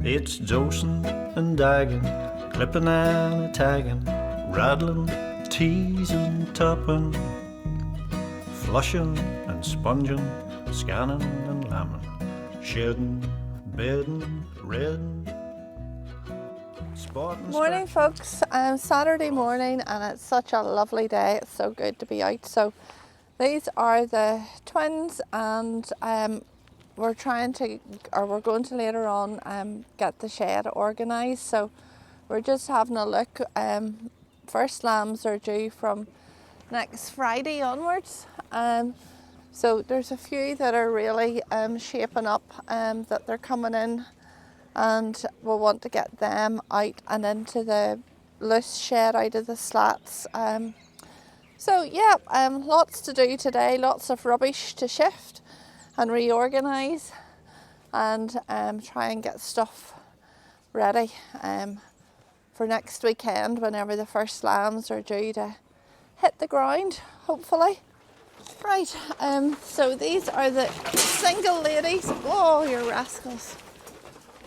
It's dosing and dagging, clipping and tagging, rattling, teasing, topping, flushing and sponging, scanning and lambing, shedding, bedding, redding, spotting. Morning folks, Saturday morning and it's such a lovely day. It's so good to be out. So these are the twins and we're going to later on get the shed organised. So we're just having a look. First lambs are due from next Friday onwards. So there's a few that are really shaping up that they're coming in, and we'll want to get them out and into the loose shed out of the slats. So yeah, lots to do today, lots of rubbish to shift and reorganise and try and get stuff ready for next weekend whenever the first lambs are due to hit the ground, hopefully. Right, so these are the single ladies. Oh, you rascals.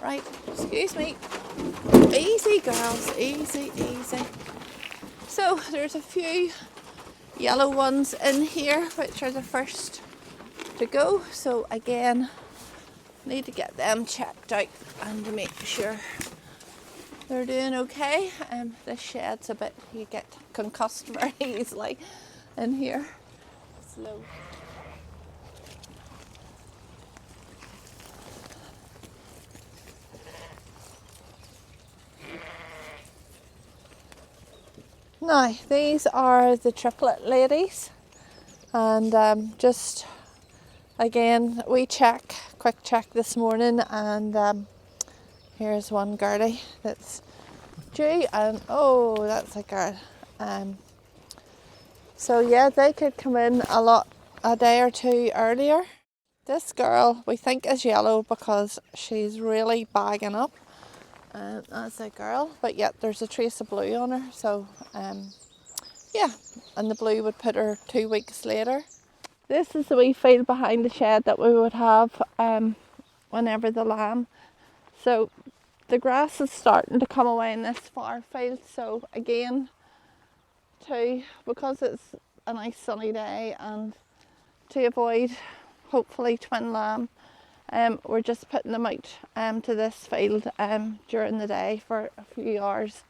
Right, excuse me. Easy girls, easy, easy. So there's a few yellow ones in here which are the first to go. So again, need to get them checked out and to make sure they're doing okay. This shed's a bit, you get concussed very easily in here. Slow. Now, these are the triplet ladies, and just again, quick check this morning, and here's one girlie that's due, and oh, that's a girl. So yeah, they could come in a day or two earlier. This girl we think is yellow because she's really bagging up. That's a girl, but yet there's a trace of blue on her, so yeah, and the blue would put her 2 weeks later. This is the wee field behind the shed that we would have whenever the lamb. So the grass is starting to come away in this far field, so again, too, because it's a nice sunny day and to avoid hopefully twin lamb, we're just putting them out to this field during the day for a few hours.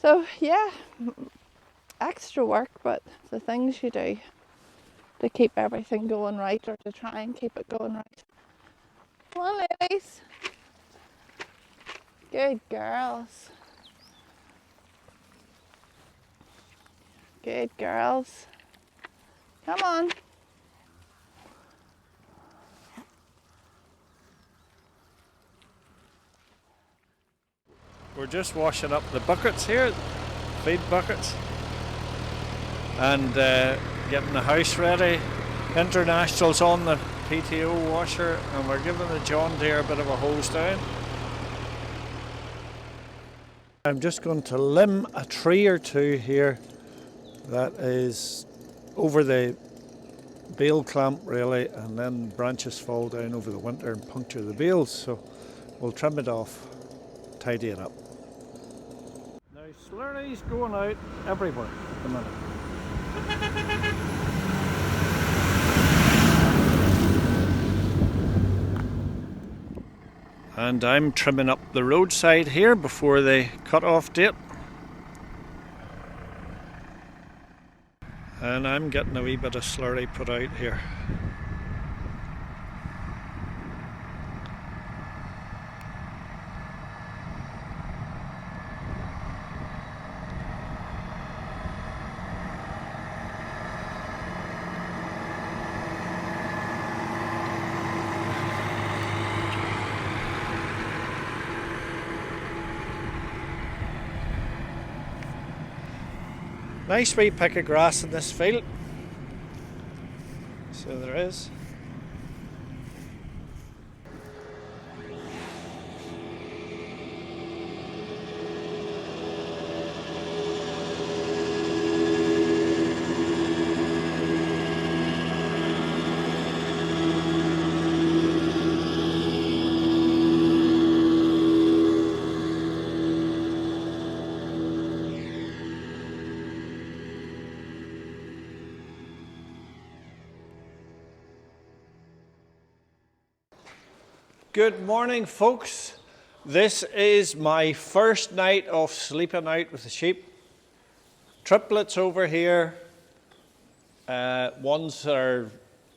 So yeah, extra work, but the things you do to keep everything going right, or to try and keep it going right. Come on, ladies. Good girls. Good girls. Come on. We're just washing up the buckets here, feed buckets, and getting the house ready. International's on the PTO washer, and we're giving the John Deere a bit of a hose down. I'm just going to limb a tree or two here that is over the bale clamp really, and then branches fall down over the winter and puncture the bales, so we'll trim it off, tidy it up. Now Slurry's going out everywhere at the minute. And I'm trimming up the roadside here before the cut-off date. And I'm getting a wee bit of slurry put out here. Nice wee pick of grass in this field. So there is. Good morning, folks. This is my first night of sleeping out with the sheep. Triplets over here. Ones are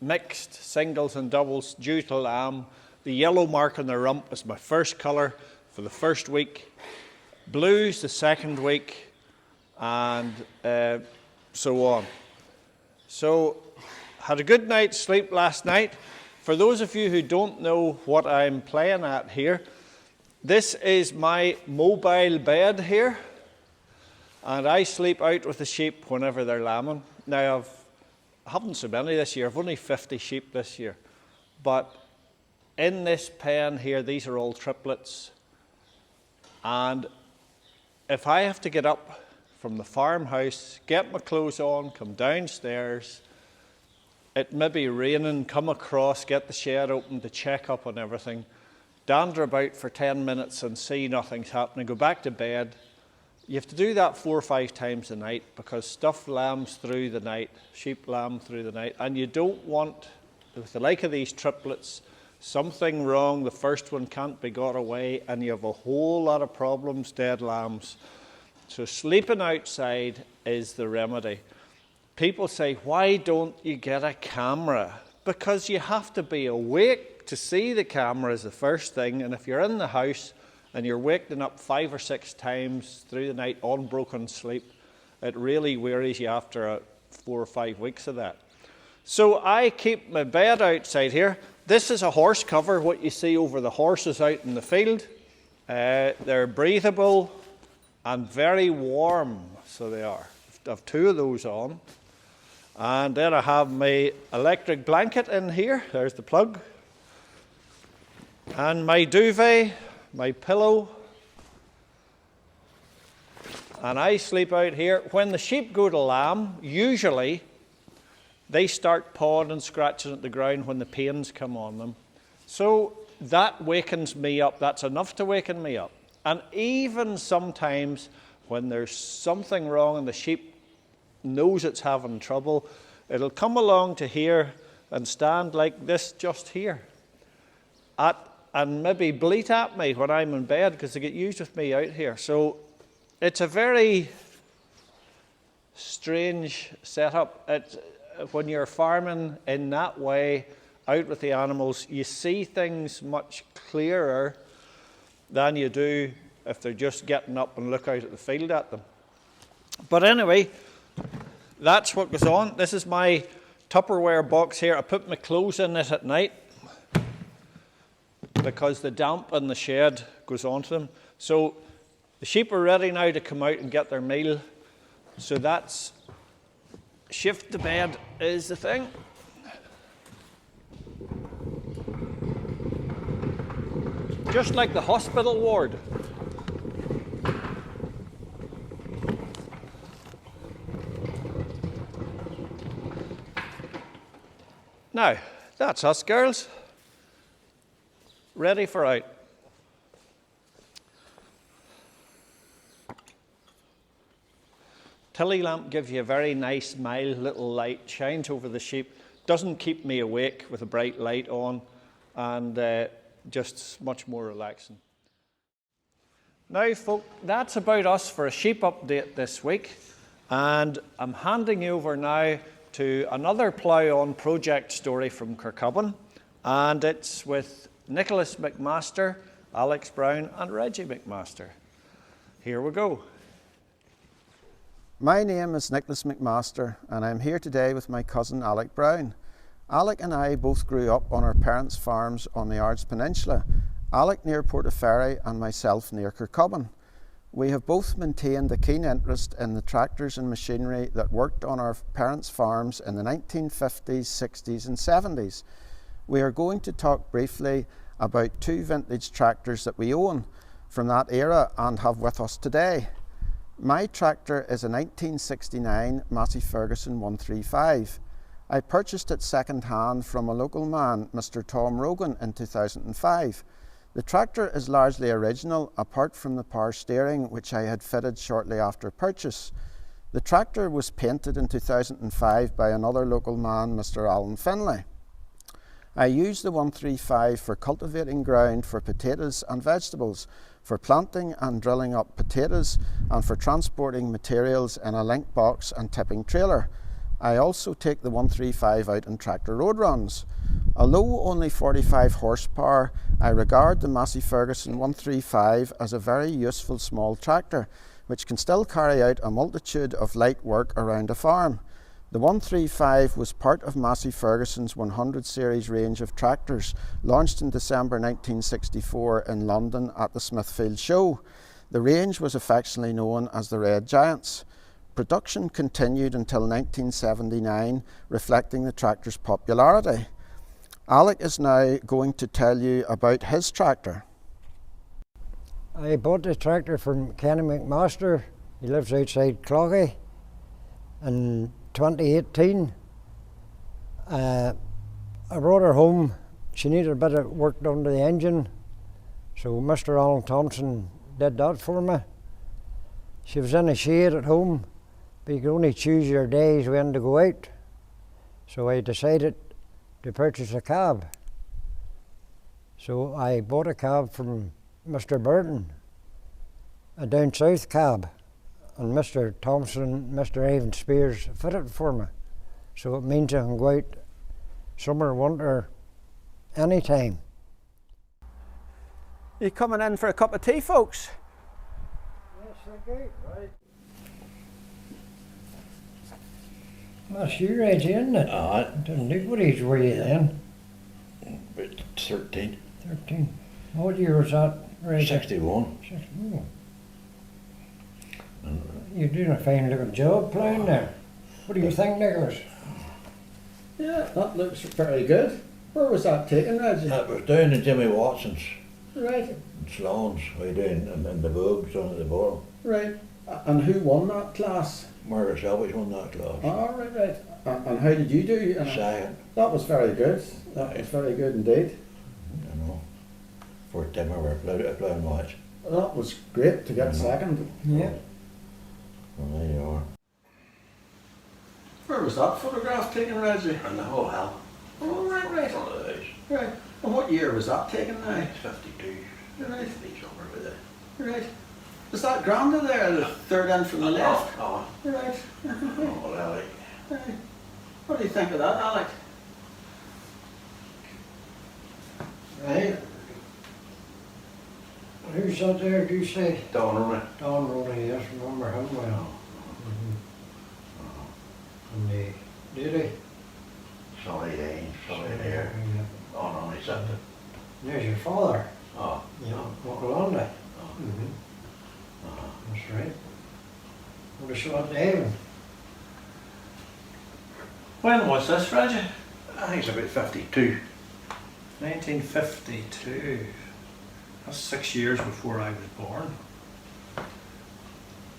mixed, singles and doubles, due to lamb. The yellow mark on the rump is my first colour for the first week. Blues the second week, and so on. So, had a good night's sleep last night. For those of you who don't know what I'm playing at here, this is my mobile bed here, and I sleep out with the sheep whenever they're lambing. Now, I haven't so many this year. I've only 50 sheep this year. But in this pen here, these are all triplets. And if I have to get up from the farmhouse, get my clothes on, come downstairs, it may be raining, come across, get the shed open to check up on everything, dander about for 10 minutes and see nothing's happening, go back to bed. You have to do that 4 or 5 times a night because stuff lambs through the night, sheep lamb through the night, and you don't want, with the like of these triplets, something wrong, the first one can't be got away, and you have a whole lot of problems, dead lambs. So sleeping outside is the remedy. People say, why don't you get a camera? Because you have to be awake to see the camera is the first thing, and if you're in the house and you're waking up 5 or 6 times through the night on broken sleep, it really wearies you after 4 or 5 weeks of that. So I keep my bed outside here. This is a horse cover, what you see over the horses out in the field. They're breathable and very warm, so they are. I have 2 of those on. And then I have my electric blanket in here. There's the plug. And my duvet, my pillow. And I sleep out here. When the sheep go to lamb, usually they start pawing and scratching at the ground when the pains come on them. So that wakens me up. That's enough to waken me up. And even sometimes when there's something wrong and the sheep knows it's having trouble, it'll come along to here and stand like this just here and maybe bleat at me when I'm in bed because they get used with me out here. So it's a very strange setup. When you're farming in that way, out with the animals, you see things much clearer than you do if they're just getting up and look out at the field at them. But anyway, that's what goes on. This is my Tupperware box here. I put my clothes in it at night because the damp in the shed goes onto them. So the sheep are ready now to come out and get their meal. So that's shift the bed is the thing. Just like the hospital ward. Now, that's us girls, ready for out. Tilly lamp gives you a very nice, mild little light, shines over the sheep, doesn't keep me awake with a bright light on, and just much more relaxing. Now, folk, that's about us for a sheep update this week, and I'm handing you over now to another Plough On project story from Kircubbin, and it's with Nicholas McMaster, Alex Brown and Reggie McMaster. Here we go. My name is Nicholas McMaster and I'm here today with my cousin Alec Brown. Alec and I both grew up on our parents' farms on the Ards Peninsula, Alec near Portaferry and myself near Kircubbin. We have both maintained a keen interest in the tractors and machinery that worked on our parents' farms in the 1950s, 60s and 70s. We are going to talk briefly about 2 vintage tractors that we own from that era and have with us today. My tractor is a 1969 Massey Ferguson 135. I purchased it second hand from a local man, Mr. Tom Rogan, in 2005. The tractor is largely original, apart from the power steering, which I had fitted shortly after purchase. The tractor was painted in 2005 by another local man, Mr. Alan Finlay. I use the 135 for cultivating ground for potatoes and vegetables, for planting and drilling up potatoes, and for transporting materials in a link box and tipping trailer. I also take the 135 out on tractor road runs. Although only 45 horsepower, I regard the Massey Ferguson 135 as a very useful small tractor, which can still carry out a multitude of light work around a farm. The 135 was part of Massey Ferguson's 100 series range of tractors, launched in December 1964 in London at the Smithfield Show. The range was affectionately known as the Red Giants. Production continued until 1979, reflecting the tractor's popularity. Alec is now going to tell you about his tractor. I bought the tractor from Kenny McMaster. He lives outside Plough. In 2018, I brought her home. She needed a bit of work done to the engine, so Mr. Alan Thompson did that for me. She was in a shade at home, but you could only choose your days when to go out. So I decided to purchase a cab. So I bought a cab from Mr. Burton, a down south cab, and Mr. Thompson, Mr. Ivan Spears fitted it for me. So it means I can go out summer, winter, anytime. You coming in for a cup of tea, folks? Yes, thank you. Right. That's you, Reggie, isn't it? What age were you then? About 13. 13. What year was that, Reggie? 61. 61. You're doing a fine looking job ploughing there. What do you think, Nicholas? Yeah, that looks very good. Where was that taken, Reggie? That was down in Jimmy Watson's, Right, in Sloan's, way down in the Vogues down at the bottom. right. And who won that class? Margaret Selby's won that class. Oh, right. And how did you do? Second, That was very good. That was very good indeed. you know, for Timmer were ploughing match. That was great to get second. Yeah. Well, there you are. Where was that photograph taken, Reggie? And the whole hell. Oh, right. Front of the house. Right. And what year was that taken now? It's 52. Right. Fifty somewhere with it. Right. Is that Granda there, the third end from the left? Oh, Right. well, Alec. Right. What do you think of that, Alec? Right. Who's that there, do you say? Don Rooney. Don Rooney, yes, remember him well. And the did Sonny Haynes, Sonny there. Yeah. On only something. There's your father. Oh. Yeah, Uncle Andy. Oh. That's right. What a shot to heaven. When was this, Reggie? I think it's about 52. 1952. That's 6 years before I was born.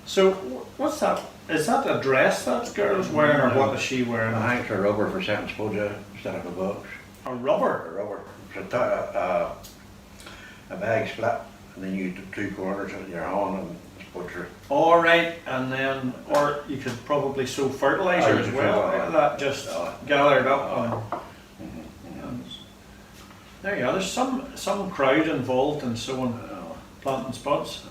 So, what's that? Is that a dress that girl's wearing, or what is she wearing? I think it's a rubber for setting spoja instead of a box. A rubber? A rubber. It's a bag split, and then you do two corners with your hand and butcher. All right, and then, or you could probably sow fertilizer as well. Fertilizer. That just gathered up Mm-hmm. and there you are. There's some crowd involved in sowing planting spuds.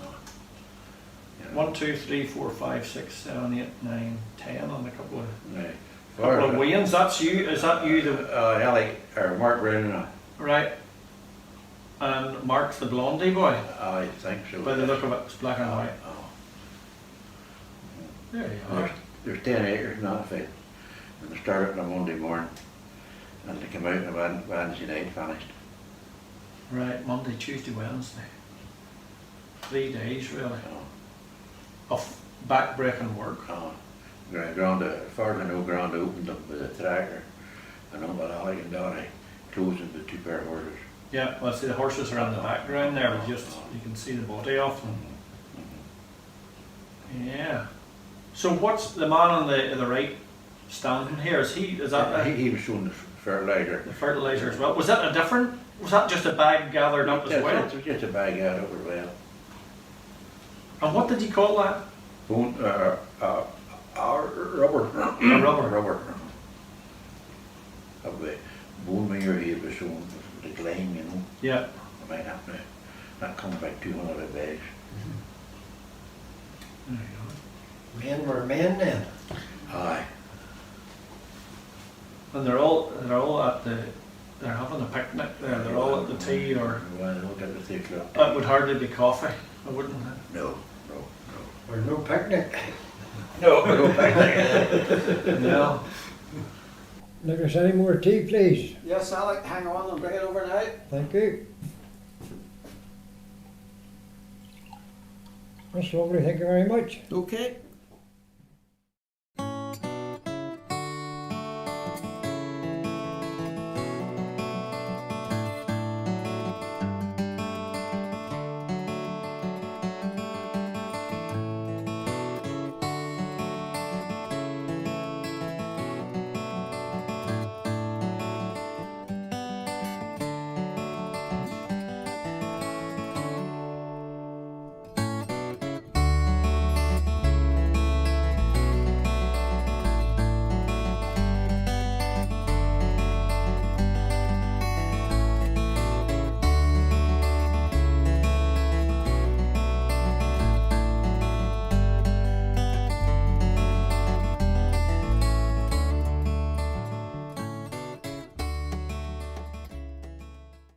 1, 2, 3, 4, 5, 6, 7, 8, 9, 10 on a couple of weans. That's you. Is that you? Alec or Mark Brown. Right. And Mark the blondie boy. I think so. By the look of it, it's black and white. Oh. There you are. There's 10 acres in that field. And they started on a Monday morning. And they came out on a Wednesday night, finished. Right, Monday, Tuesday, Wednesday. 3 days really of back-breaking work. Ground, as far as I know, Ground opened up with a tractor. And Uncle Alec and Donnie closing the 2 pair of horses. Yeah, well, see the horses are in the background there, but you can see the body of them. Yeah. So what's the man on the right standing here? Is that He was showing the fertilizer. the fertilizer as well? Was that just a bag gathered up as well? It was just a bag out over well. And what did you call that? Bone, rubber. A rubber. Rubber. Of the bone where he was showing the decline, you know. Yeah. I might have to, that comes about 200 bags. Men were men then. Aye. And they're all at they're having a picnic there. They're all at the tea, or Well, they'll get the 3 o'clock. that would hardly be coffee. I wouldn't. No. Or no picnic. No, no picnic. No. Nicholas, any more tea, please? Yes, Alec, hang on, I'll bring it over now. Thank you. That's lovely, thank you very much. Okay.